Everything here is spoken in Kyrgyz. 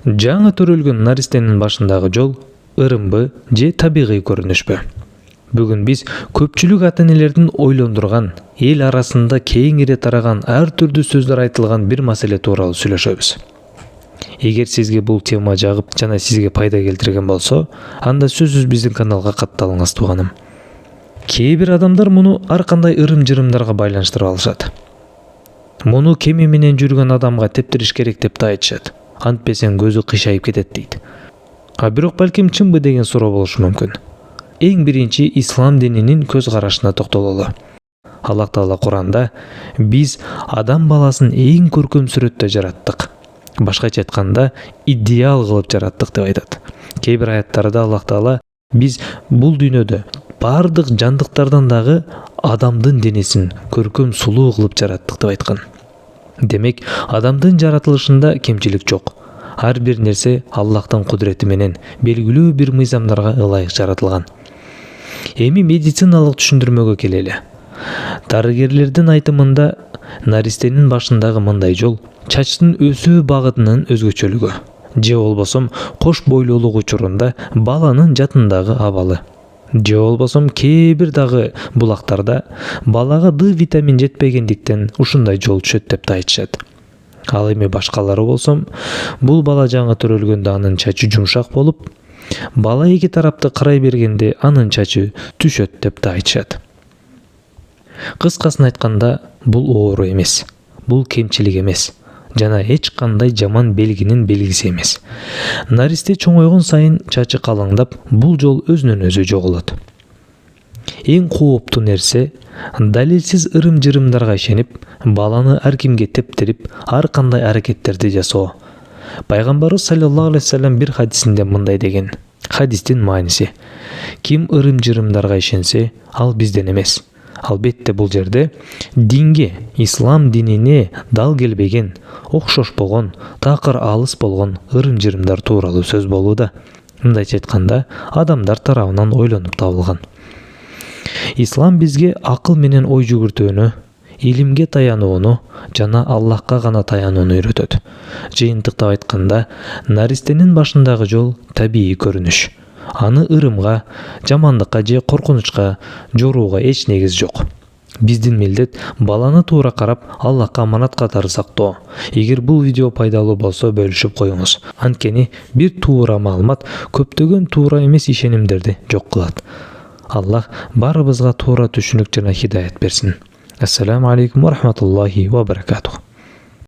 Жаңы төрөлгөн наристенин башындагы жол ырымбы же табигый көрүнүшпү? Бүгүн биз көпчүлүк ата-энелердин ойлондурган, эл арасында кеңири тараган ар түрдүү сөздөр айтылган бир маселе тууралуу сүйлөшөбүз. Эгер сизге бул тема жагып жана сизге пайда келтирген болсо, анда сөзсүз биздин каналга катталыңыз тууганым. Кээ бир адамдар муну ар кандай ырым-жырымдарга байланыштырып алышат. Муну кеме менен жүргөн адамга тептириш керек деп да айтышат. Антпесең көзү кыйшайып кетет дейт. Бирок балким чынбы деген суроо болушу мүмкүн. Эң биринчи ислам дининин көз карашына токтололу. Аллах Таала Куранда биз адам баласын эң көркөм сүрөттө жараттык. Башкача айтканда, идеал кылып жараттык деп айтат. Кээ бир аяттарда Аллах Таала биз бул дүйнөдө бардык жандыктардан дагы адамдын денесин көркөм сулуу кылып жараттык деп айткан. Демек, адамдын жаратылышында кемчилик жок. Ар бир нерсе Аллахтын кудурети менен белгилүү бир мыйзамдарга ылайык жаратылган. Эми медициналык түшүндүрмөгө келели. Дарыгерлердин айтымында наристенин башындагы мындай жол чачтын өсүү багытынын өзгөчөлүгү, же болбосом кош бойлуулук учурунда баланын жатындагы абалы. Же болбосом кээ бир дагы булактарда балага D витамин жетпегендиктен ушундай жол түшөт деп да айтышат. Ал эми башкалары болсом, бул бала жаңы төрөлгөндө анын чачы жумшак болуп, бала эки тарапты карай бергенде анын чачы түшөт деп да айтышат. Кыскасын айтканда, бул оору эмес, бул кемчилик эмес жана эч кандай жаман белгинин белгиси эмес. Наристе чоңойгон сайын чачы калыңдап, бул жол өзүнөн өзү жоголот. Эң кооптуу нерсе далилсиз ырым-жырымдарга ишенип, баланы ар кимге тептирип, ар кандай аракеттерди жасоо. Пайгамбарыбыз саллаллаху алейхи вассалам бир хадисинде мындай деген. Хадистин мааниси: ким ырым-жырымдарга ишенсе, ал бизден эмес. Албетте бул жерде динге, ислам динине дал келбеген, окшошпогон, такыр алыс болгон ырым-жырымдар тууралуу сөз болууда. Мындайча айтканда, адамдар тарабынан ойлонуп табылган. Ислам бизге акыл менен ой жүгүртүүнү, илимге таянууну жана Аллахка гана таянууну үйрөтөт. Жыйынтыктап айтканда, наристенин башындагы жол табигый көрүнүш. Аны ырымга, жамандыкка же коркунучка жорууга эч негиз жок. Биздин милдет баланы туура карап, Аллахка аманат катары сактоо. Эгер бул видео пайдалуу болсо, бөлүшүп коюңуз. Анткени бир туура маалымат көптөгөн туура эмес ишенимдерди жок кылат. Аллах барыбызга туура түшүнүк жана хидаят берсин. Ассаламу алейкум ва рахматуллахи ва баракатух.